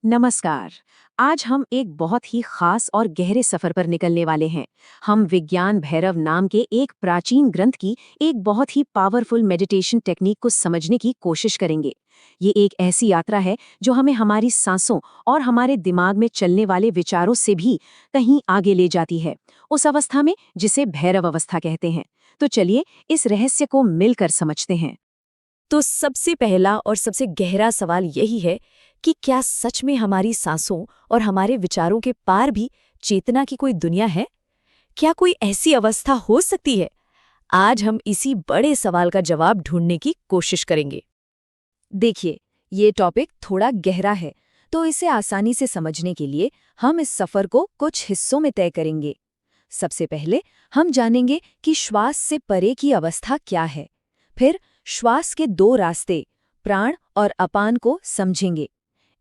नमस्कार। आज हम एक बहुत ही खास और गहरे सफर पर निकलने वाले हैं। हम विज्ञान भैरव नाम के एक प्राचीन ग्रंथ की एक बहुत ही पावरफुल मेडिटेशन टेक्निक को समझने की कोशिश करेंगे। ये एक ऐसी यात्रा है जो हमें हमारी सांसों और हमारे दिमाग में चलने वाले विचारों से भी कहीं आगे ले जाती है, उस अवस्था में जिसे भैरव अवस्था कहते हैं। तो चलिए इस रहस्य को मिलकर समझते हैं। तो सबसे पहला और सबसे गहरा सवाल यही है कि क्या सच में हमारी सांसों और हमारे विचारों के पार भी चेतना की कोई दुनिया है? क्या कोई ऐसी अवस्था हो सकती है? आज हम इसी बड़े सवाल का जवाब ढूंढने की कोशिश करेंगे। देखिए, ये टॉपिक थोड़ा गहरा है, तो इसे आसानी से समझने के लिए हम इस सफर को कुछ हिस्सों में तय करेंगे। सबसे पहले हम जानेंगे कि श्वास से परे की अवस्था क्या है। फिर श्वास के दो रास्ते, प्राण और अपान को समझेंगे।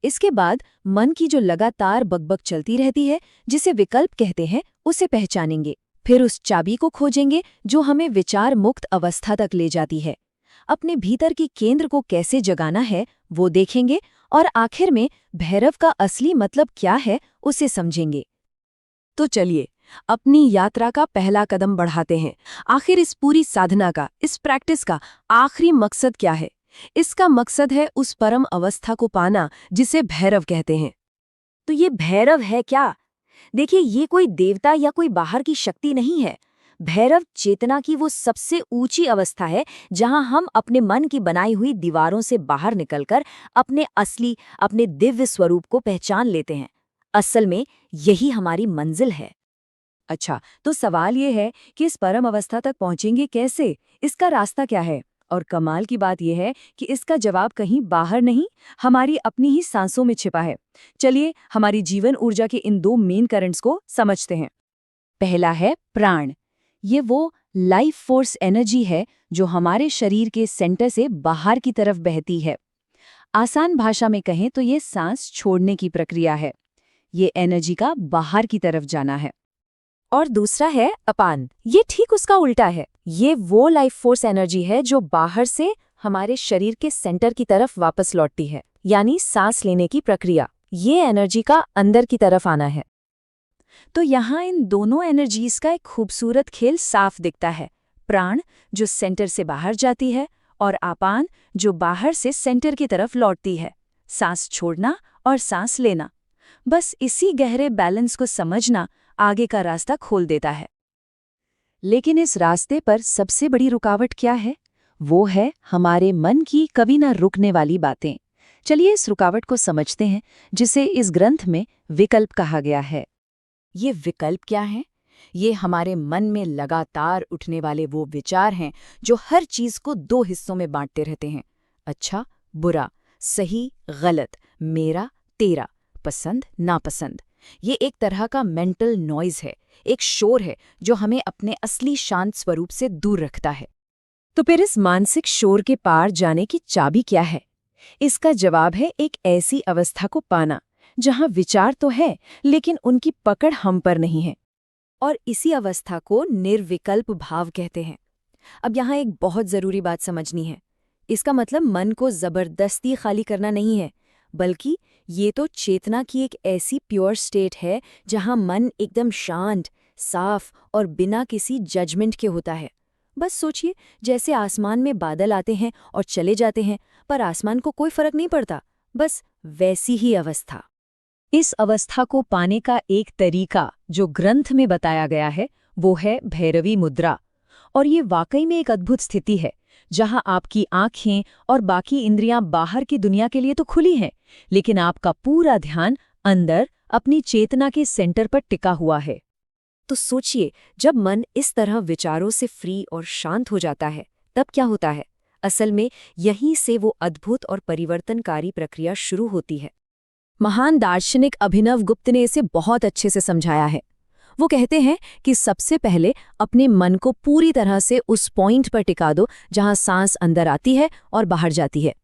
इसके बाद मन की जो लगातार बकबक चलती रहती है, जिसे विकल्प कहते हैं, उसे पहचानेंगे। फिर उस चाबी को खोजेंगे जो हमें विचार मुक्त अवस्था तक ले जाती है। अपने भीतर की केंद्र को कैसे जगाना है, वो देखेंगे और आखिर में भैरव का असली मतलब क्या है, उसे समझेंगे। तो चलिए अपनी यात्रा का पहला कदम बढ़ाते हैं। आखिर इस पूरी साधना का, इस प्रैक्टिस का आखिरी मकसद क्या है? इसका मकसद है उस परम अवस्था को पाना जिसे भैरव कहते हैं। तो ये भैरव है क्या? देखिए, ये कोई देवता या कोई बाहर की शक्ति नहीं है। भैरव चेतना की वो सबसे ऊंची अवस्था है जहां हम अपने मन की बनाई हुई दीवारों से बाहर निकलकर अपने असली, अपने दिव्य स्वरूप को पहचान लेते हैं। असल में यही हमारी मंजिल है। अच्छा, तो सवाल ये है कि इस परम अवस्था तक पहुंचेंगे कैसे? इसका रास्ता क्या है? और कमाल की बात यह है कि इसका जवाब कहीं बाहर नहीं, हमारी अपनी ही सांसों में छिपा है। चलिए हमारी जीवन ऊर्जा के इन दो मेन करंट्स को समझते हैं। पहला है प्राण। ये वो लाइफ फोर्स एनर्जी है जो हमारे शरीर के सेंटर से बाहर की तरफ बहती है। आसान भाषा में कहें तो ये सांस छोड़ने की प्रक्रिया है। ये एनर्जी का बाहर की तरफ जाना है। और दूसरा है अपान। ये ठीक उसका उल्टा है। ये वो लाइफ फोर्स एनर्जी है जो बाहर से हमारे शरीर के सेंटर की तरफ वापस लौटती है, यानी सांस लेने की प्रक्रिया। ये एनर्जी का अंदर की तरफ आना है। तो यहाँ इन दोनों एनर्जीज का एक खूबसूरत खेल साफ दिखता है। प्राण जो सेंटर से बाहर जाती है और अपान जो बाहर से सेंटर की तरफ लौटती है। सांस छोड़ना और सांस लेना। बस इसी गहरे बैलेंस को समझना आगे का रास्ता खोल देता है। लेकिन इस रास्ते पर सबसे बड़ी रुकावट क्या है? वो है हमारे मन की कभी ना रुकने वाली बातें। चलिए इस रुकावट को समझते हैं, जिसे इस ग्रंथ में विकल्प कहा गया है। ये विकल्प क्या है? ये हमारे मन में लगातार उठने वाले वो विचार हैं जो हर चीज को दो हिस्सों में बांटते रहते हैं। अच्छा, बुरा, सही, गलत, मेरा, तेरा, पसंद, नापसंद। ये एक तरह का मेंटल नॉइज है, एक शोर है जो हमें अपने असली शांत स्वरूप से दूर रखता है। तो फिर इस मानसिक शोर के पार जाने की चाबी क्या है? इसका जवाब है एक ऐसी अवस्था को पाना जहां विचार तो है, लेकिन उनकी पकड़ हम पर नहीं है। और इसी अवस्था को निर्विकल्प भाव कहते हैं। अब यहाँ एक बहुत जरूरी बात समझनी है। इसका मतलब मन को जबरदस्ती खाली करना नहीं है, बल्कि ये तो चेतना की एक ऐसी प्योर स्टेट है जहां मन एकदम शांत, साफ और बिना किसी जजमेंट के होता है। बस सोचिए, जैसे आसमान में बादल आते हैं और चले जाते हैं, पर आसमान को कोई फर्क नहीं पड़ता। बस वैसी ही अवस्था। इस अवस्था को पाने का एक तरीका जो ग्रंथ में बताया गया है, वो है भैरवी मुद्रा। और ये वाकई में एक अद्भुत स्थिति है जहां आपकी आंखें और बाकी इंद्रियां बाहर की दुनिया के लिए तो खुली हैं, लेकिन आपका पूरा ध्यान अंदर अपनी चेतना के सेंटर पर टिका हुआ है। तो सोचिए, जब मन इस तरह विचारों से फ्री और शांत हो जाता है, तब क्या होता है? असल में यहीं से वो अद्भुत और परिवर्तनकारी प्रक्रिया शुरू होती है। महान दार्शनिक अभिनव गुप्त ने इसे बहुत अच्छे से समझाया है। वो कहते हैं कि सबसे पहले अपने मन को पूरी तरह से उस पॉइंट पर टिका दो जहां सांस अंदर आती है और बाहर जाती है।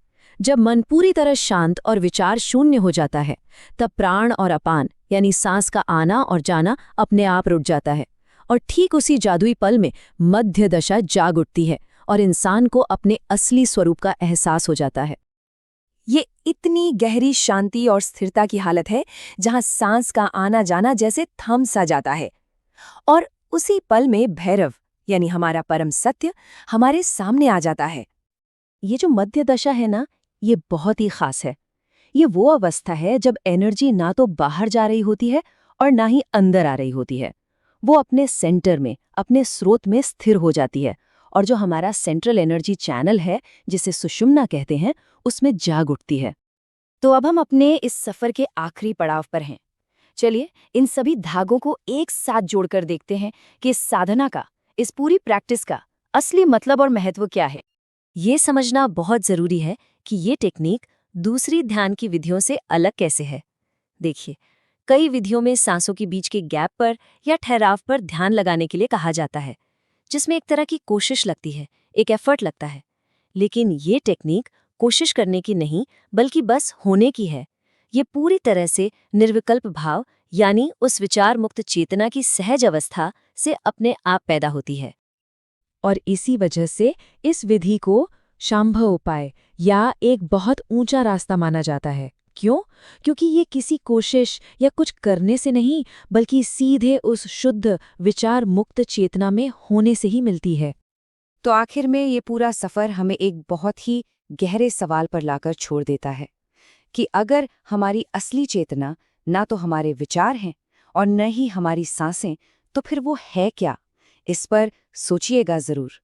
जब मन पूरी तरह शांत और विचार शून्य हो जाता है, तब प्राण और अपान यानी सांस का आना और जाना अपने आप रुक जाता है। और ठीक उसी जादुई पल में मध्य दशा जाग उठती है और इंसान को अपने असली स्वरूप का एहसास हो जाता है। ये इतनी गहरी शांति और स्थिरता की हालत है जहां सांस का आना जाना जैसे थम सा जाता है। और उसी पल में भैरव यानी हमारा परम सत्य हमारे सामने आ जाता है। ये जो मध्य दशा है ना, ये बहुत ही खास है। ये वो अवस्था है जब एनर्जी ना तो बाहर जा रही होती है और ना ही अंदर आ रही होती है। वो अपने सेंटर में, अपने स्रोत में स्थिर हो जाती है और जो हमारा सेंट्रल एनर्जी चैनल है, जिसे सुषुम्ना कहते हैं, उसमें जाग उठती है। तो अब हम अपने इस सफर के आखिरी पड़ाव पर हैं। चलिए इन सभी धागों को एक साथ जोड़कर देखते हैं कि इस साधना का, इस पूरी प्रैक्टिस का असली मतलब और महत्व क्या है। ये समझना बहुत जरूरी है कि ये टेक्निक दूसरी ध्यान की विधियों से अलग कैसे है। देखिए, कई विधियों में सांसों के बीच के गैप पर या ठहराव पर ध्यान लगाने के लिए कहा जाता है, जिसमें एक तरह की कोशिश लगती है, एक एफर्ट लगता है। लेकिन ये टेक्निक कोशिश करने की नहीं, बल्कि बस होने की है। ये पूरी तरह से निर्विकल्प भाव यानी उस विचार मुक्त चेतना की सहज अवस्था से अपने आप पैदा होती है। और इसी वजह से इस विधि को शांभव उपाय या एक बहुत ऊंचा रास्ता माना जाता है। क्यों? क्योंकि ये किसी कोशिश या कुछ करने से नहीं, बल्कि सीधे उस शुद्ध विचार मुक्त चेतना में होने से ही मिलती है। तो आखिर में ये पूरा सफर हमें एक बहुत ही गहरे सवाल पर लाकर छोड़ देता है कि अगर हमारी असली चेतना ना तो हमारे विचार हैं और न ही हमारी सांसें, तो फिर वो है क्या? इस पर सोचिएगा जरूर।